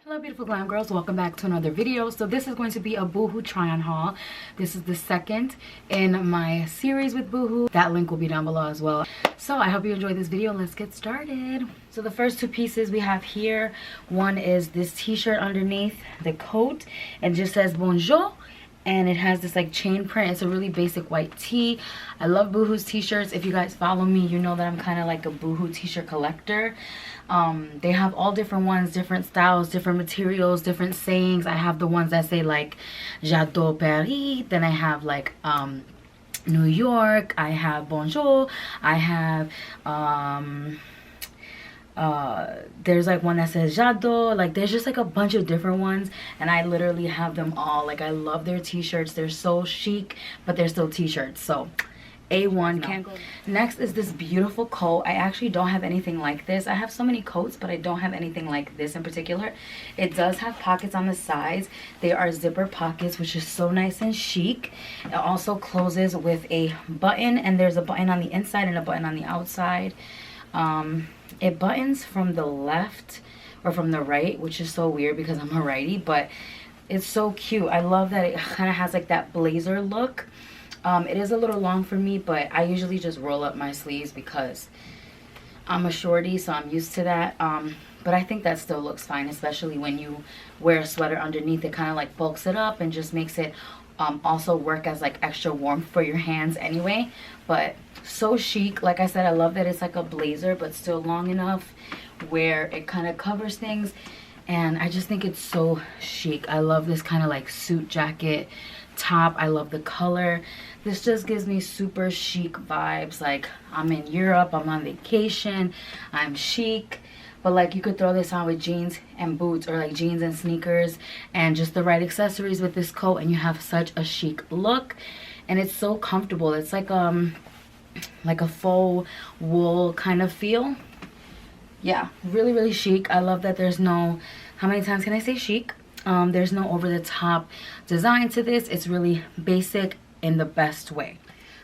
Hello beautiful glam girls, welcome back to another video. So this is going to be a Boohoo try on haul. This is the second in my series with Boohoo. That link will be down below as well. So I hope you enjoyed this video. Let's get started. So the first two pieces we have here, one is this t-shirt underneath the coat and just says bonjour, and it has this like chain print. It's a really basic white tee. I love Boohoo's t-shirts. If you guys follow me, you know that I'm kind of like a Boohoo t-shirt collector. They have all different ones, different styles, different materials, different sayings. I have the ones that say like J'adore Paris. Then I have like New York. I have bonjour. I have there's like one that says J'adore. Like there's just like a bunch of different ones, and I literally have them all. Like I love their t-shirts. They're so chic, but they're still t-shirts, so A1. Can't go. Next is this beautiful coat. I actually don't have anything like this. I have so many coats, but I don't have anything like this in particular. It does have pockets on the sides. They are zipper pockets, which is so nice and chic. It also closes with a button, and there's a button on the inside and a button on the outside. It buttons from the left or from the right, which is so weird because I'm a righty, but it's so cute. I love that it kind of has like that blazer look. It is a little long for me, but I usually just roll up my sleeves because I'm a shorty, so I'm used to that. But I think that still looks fine, especially when you wear a sweater underneath. It kind of like bulks it up and just makes it also work as like extra warmth for your hands anyway. But so chic. Like I said, I love that it's like a blazer, but still long enough where it kind of covers things. And I just think it's so chic. I love this kind of like suit jacket top. I love the color. This just gives me super chic vibes. Like I'm in Europe, I'm on vacation, I'm chic. But like you could throw this on with jeans and boots, or like jeans and sneakers and just the right accessories with this coat, and you have such a chic look. And it's so comfortable. It's like a faux wool kind of feel. Yeah, really, really chic. I love that there's no, how many times can I say chic? There's no over-the-top design to this. It's really basic in the best way.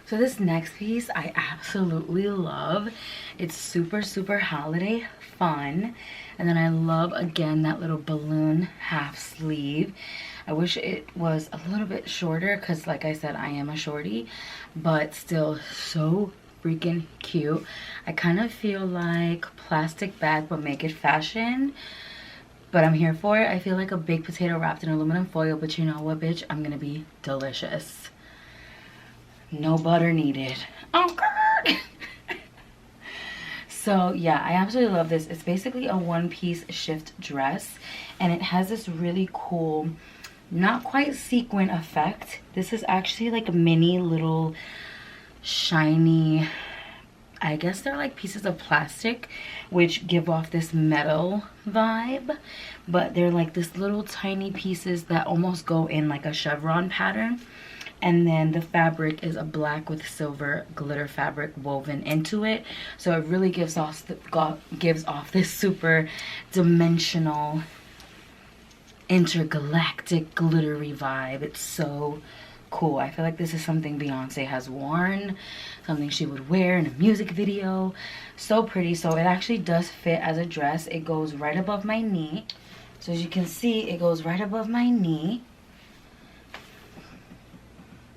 So this next piece I absolutely love. It's super, super holiday fun. And then I love, again, that little balloon half sleeve. I wish it was a little bit shorter because, like I said, I am a shorty, but still so freaking cute. I kind of feel like plastic bag, but make it fashion. But I'm here for it. I feel like a baked potato wrapped in aluminum foil, but you know what, bitch? I'm gonna be delicious. No butter needed. Oh, God. So, yeah, I absolutely love this. It's basically a one-piece shift dress, and it has this really cool, not quite sequin effect. This is actually like a mini little shiny, I guess they're like pieces of plastic which give off this metal vibe, but they're like this little tiny pieces that almost go in like a chevron pattern. And then the fabric is a black with silver glitter fabric woven into it, so it really gives off this super dimensional intergalactic glittery vibe. It's so cool. I feel like this is something Beyonce has worn, something she would wear in a music video. So pretty. So it actually does fit as a dress. It goes right above my knee. So as you can see, it goes right above my knee.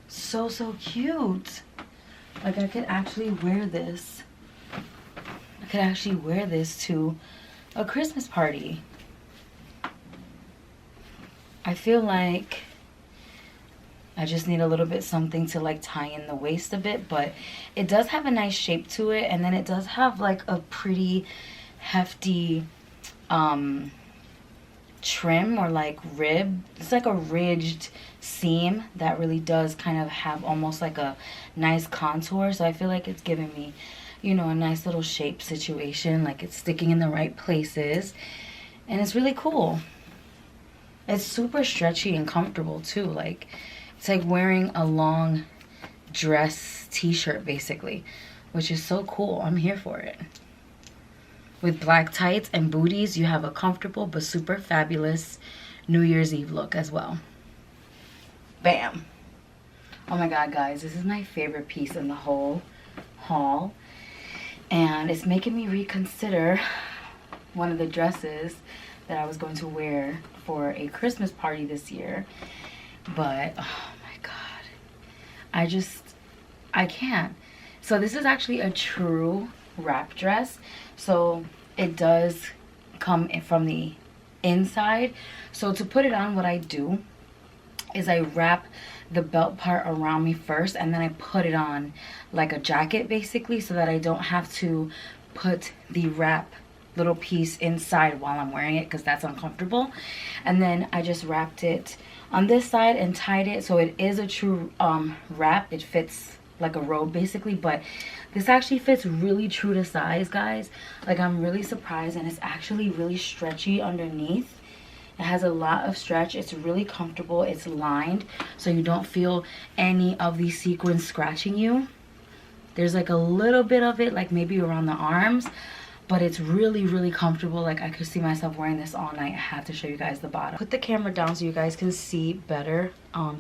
So cute. Like I could actually wear this. I could actually wear this to a Christmas party. I feel like I just need a little bit something to like tie in the waist a bit, but it does have a nice shape to it, and then it does have like a pretty hefty trim or like rib. It's like a ridged seam that really does kind of have almost like a nice contour, so I feel like it's giving me, you know, a nice little shape situation. Like it's sticking in the right places, and it's really cool. It's super stretchy and comfortable too. Like it's like wearing a long dress t-shirt basically, which is so cool. I'm here for it. With black tights and booties, you have a comfortable but super fabulous New Year's Eve look as well. Bam. Oh my God, guys, this is my favorite piece in the whole haul, and it's making me reconsider one of the dresses that I was going to wear for a Christmas party this year. But oh my god, I can't. So this is actually a true wrap dress. So it does come from the inside. So to put it on, what I do is I wrap the belt part around me first, and then I put it on like a jacket basically, so that I don't have to put the wrap little piece inside while I'm wearing it, because that's uncomfortable. And then I just wrapped it on this side and tied it, so it is a true wrap. It fits like a robe basically, but this actually fits really true to size, guys. Like, I'm really surprised, and it's actually really stretchy underneath. It has a lot of stretch. It's really comfortable. It's lined, so you don't feel any of these sequins scratching you. There's like a little bit of it, like maybe around the arms, but it's really, really comfortable. Like, I could see myself wearing this all night. I have to show you guys the bottom. Put the camera down so you guys can see better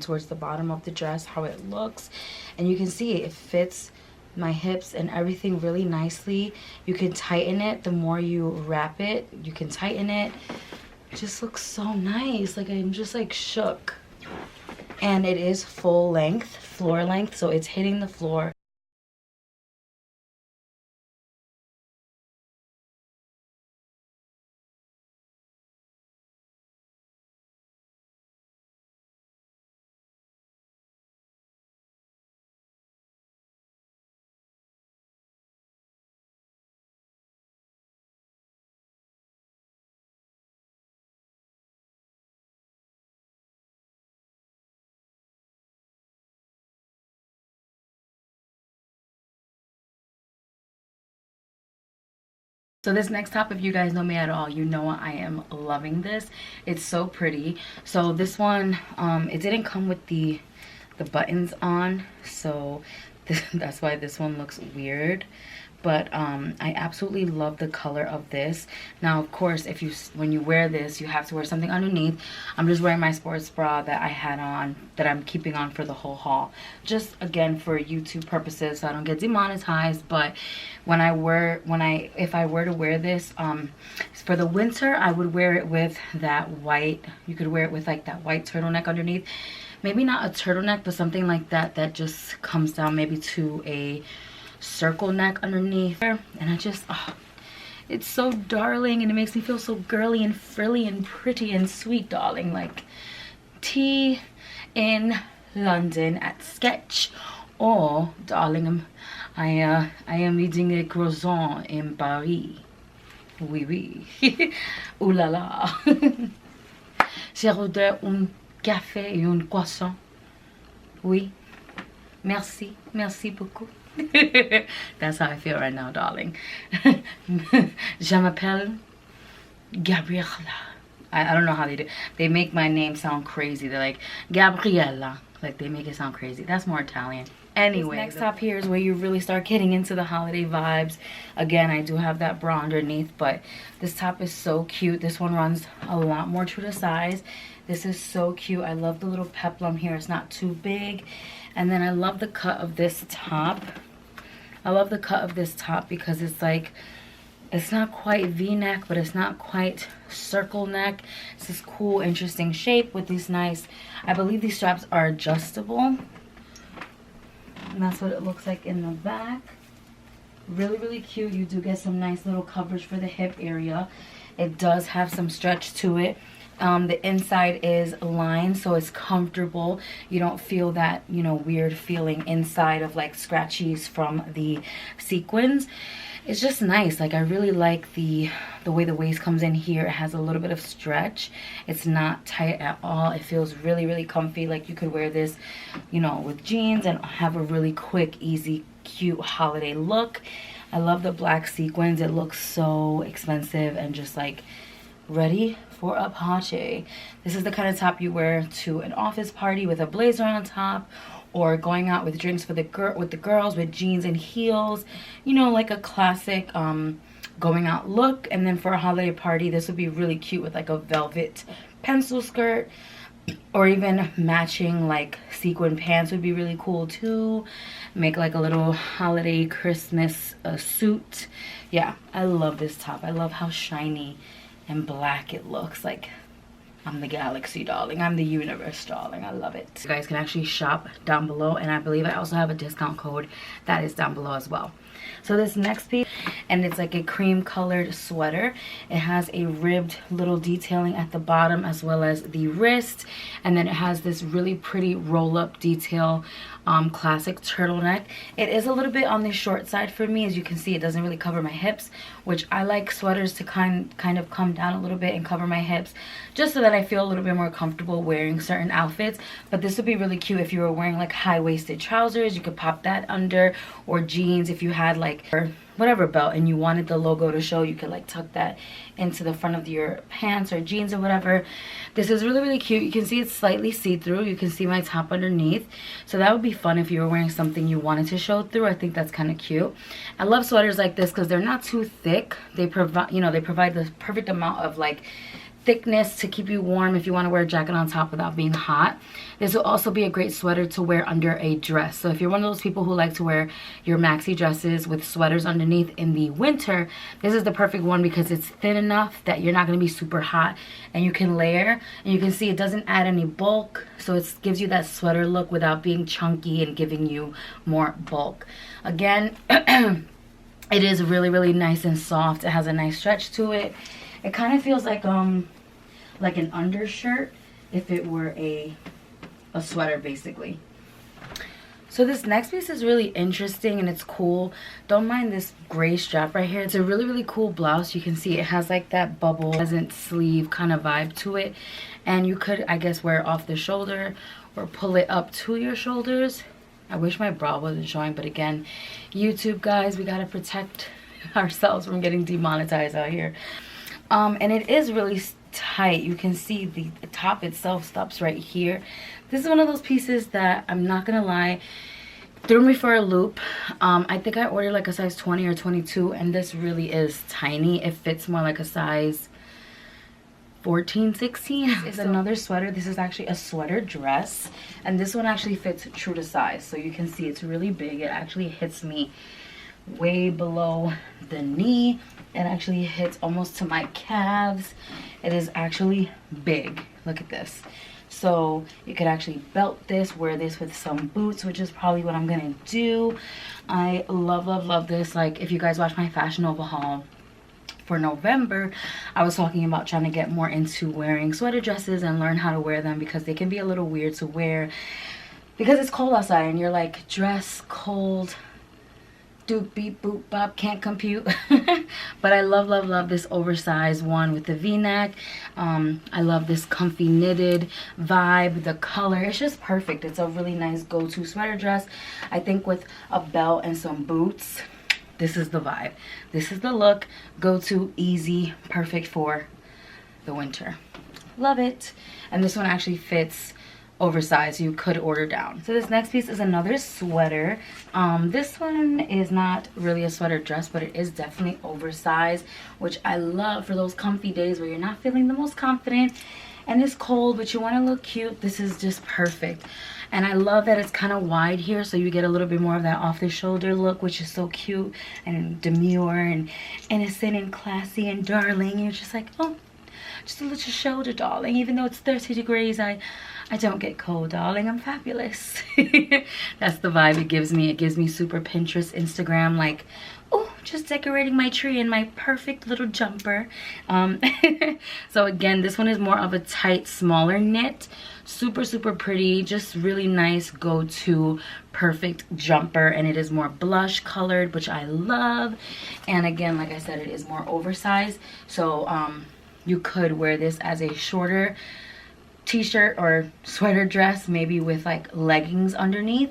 towards the bottom of the dress how it looks, and you can see it fits my hips and everything really nicely. You can tighten it. The more you wrap it, you can tighten it. It just looks so nice. Like, I'm just like shook. And it is full length, floor length, so it's hitting the floor. So this next top, if you guys know me at all, you know I am loving this. It's so pretty. So this one, it didn't come with the buttons on, so that's why this one looks weird. But I absolutely love the color of this. Now, of course, when you wear this, you have to wear something underneath. I'm just wearing my sports bra that I had on, that I'm keeping on for the whole haul. Just, again, for YouTube purposes, so I don't get demonetized. But if I were to wear this, for the winter, I would wear it with that white, you could wear it with like that white turtleneck underneath. Maybe not a turtleneck, but something like that, that just comes down maybe to a circle neck underneath. And I just, oh, it's so darling, and it makes me feel so girly and frilly and pretty and sweet, darling. Like tea in London at Sketch, or darling, I am eating a croissant in Paris. Oui, oui. Ooh la la. J'ai ordered un café et un croissant. Oui. Merci. Merci beaucoup. That's how I feel right now, darling. Je m'appelle Gabriella. I don't know how they do. They make my name sound crazy. They're like, Gabriella. Like, they make it sound crazy. That's more Italian. Anyway, next top here is where you really start getting into the holiday vibes. Again, I do have that bra underneath, but this top is so cute. This one runs a lot more true to size. This is so cute. I love the little peplum here. It's not too big. And then I love the cut of this top. I love the cut of this top because it's like, it's not quite V-neck, but it's not quite circle neck. It's this cool, interesting shape with these nice, I believe these straps are adjustable. And that's what it looks like in the back. Really, really cute. You do get some nice little coverage for the hip area. It does have some stretch to it. The inside is lined, so it's comfortable. You don't feel that, you know, weird feeling inside of like scratchies from the sequins. It's just nice. Like, I really like the way the waist comes in here. It has a little bit of stretch. It's not tight at all. It feels really, really comfy. Like, you could wear this, you know, with jeans and have a really quick, easy, cute holiday look. I love the black sequins. It looks so expensive and just like ready for a party. This is the kind of top you wear to an office party with a blazer on top, or going out with drinks for the girls with jeans and heels, you know, like a classic going out look. And then for a holiday party, this would be really cute with like a velvet pencil skirt, or even matching like sequin pants would be really cool too. Make like a little holiday Christmas suit. Yeah, I love this top. I love how shiny and black it looks like I'm the galaxy, darling. I'm the universe, darling. I love it. You guys can actually shop down below, and I believe I also have a discount code that is down below as well. So this next piece, and it's like a cream colored sweater. It has a ribbed little detailing at the bottom as well as the wrist, and then it has this really pretty roll up detail, classic turtleneck. It is a little bit on the short side for me. As you can see, it doesn't really cover my hips, which I like sweaters to kind of come down a little bit and cover my hips, just so that I feel a little bit more comfortable wearing certain outfits. But this would be really cute if you were wearing like high-waisted trousers. You could pop that under, or jeans if you had like or whatever belt and you wanted the logo to show. You could like tuck that into the front of your pants or jeans or whatever. This is really, really cute. You can see it's slightly see-through. You can see my top underneath, so that would be fun if you were wearing something you wanted to show through. I think that's kind of cute. I love sweaters like this because they're not too thick. They provide, you know, they provide the perfect amount of like thickness to keep you warm if you want to wear a jacket on top without being hot. This will also be a great sweater to wear under a dress. So if you're one of those people who like to wear your maxi dresses with sweaters underneath in the winter, this is the perfect one because it's thin enough that you're not going to be super hot, and you can layer, and you can see it doesn't add any bulk, so it gives you that sweater look without being chunky and giving you more bulk. Again, it is really, really nice and soft. It has a nice stretch to it. It kind of feels like an undershirt if it were a sweater, basically. So this next piece is really interesting and it's cool. Don't mind this gray strap right here. It's a really, really cool blouse. You can see it has like that bubble peasant sleeve kind of vibe to it, and you could, I guess, wear it off the shoulder or pull it up to your shoulders. I wish my bra wasn't showing, but again, YouTube, guys, we gotta protect ourselves from getting demonetized out here. And it is really tight. You can see the top itself stops right here. This is one of those pieces that, I'm not gonna lie, threw me for a loop. I think I ordered like a size 20 or 22, and this really is tiny. It fits more like a size 14, 16. Is another sweater. This is actually a sweater dress, and this one actually fits true to size. So you can see it's really big. It actually hits me way below the knee. It actually hits almost to my calves. It is actually big. Look at this. So you could actually belt this, wear this with some boots, which is probably what I'm gonna do. I love, love, love this. Like, if you guys watch my Fashion Nova haul for November, I was talking about trying to get more into wearing sweater dresses and learn how to wear them, because they can be a little weird to wear because it's cold outside and you're like, dress, cold, doop beep boop bop, can't compute. But I love, love, love this oversized one with the v-neck. I love this comfy knitted vibe. The color, it's just perfect. It's a really nice go-to sweater dress. I think with a belt and some boots, this is the vibe. This is the look. Go-to, easy, perfect for the winter. Love it. And this one actually fits oversized. You could order down. So this next piece is another sweater. This one is not really a sweater dress, but it is definitely oversized, which I love for those comfy days where you're not feeling the most confident and it's cold but you want to look cute. This is just perfect. And I love that it's kind of wide here, so you get a little bit more of that off the shoulder look, which is so cute and demure and innocent and classy and darling. You're just like, oh, just a little shoulder, darling. Even though it's 30 degrees, I don't get cold, darling. I'm fabulous. That's the vibe it gives me. It gives me super Pinterest, Instagram, like, oh, just decorating my tree in my perfect little jumper. So again, this one is more of a tight, smaller knit. Super, super pretty. Just really nice go-to perfect jumper. And it is more blush colored, which I love. And again, like I said, it is more oversized. So you could wear this as a shorter t-shirt or sweater dress, maybe with like leggings underneath,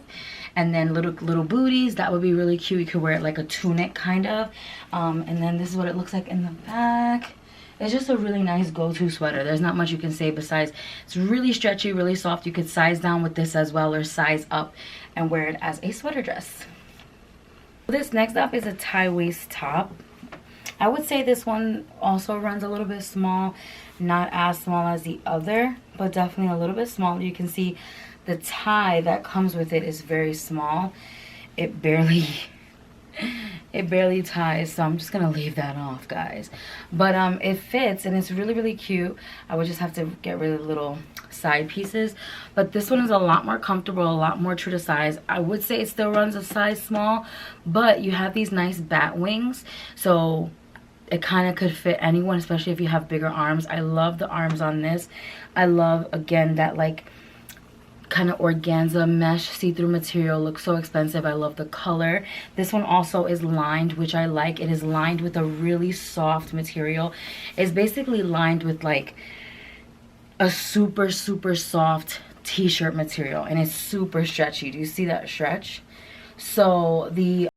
and then little booties. That would be really cute. You could wear it like a tunic kind of. And then this is what it looks like in the back. It's just a really nice go-to sweater. There's not much you can say besides it's really stretchy, really soft. You could size down with this as well, or size up and wear it as a sweater dress. This next up is a tie waist top. I would say this one also runs a little bit small, not as small as the other, but definitely a little bit smaller. You can see the tie that comes with it is very small. It barely It barely ties, so I'm just gonna leave that off, guys. But it fits and it's really, really cute. I would just have to get rid of the little side pieces. But this one is a lot more comfortable, a lot more true to size. I would say it still runs a size small, but you have these nice bat wings, so it kind of could fit anyone, especially if you have bigger arms. I love the arms on this. I love, again, that like kind of organza mesh see-through material. Looks so expensive. I love the color. This one also is lined, which I like. It is lined with a really soft material. It's basically lined with like a super, super soft t-shirt material, and it's super stretchy. Do you see that stretch? So the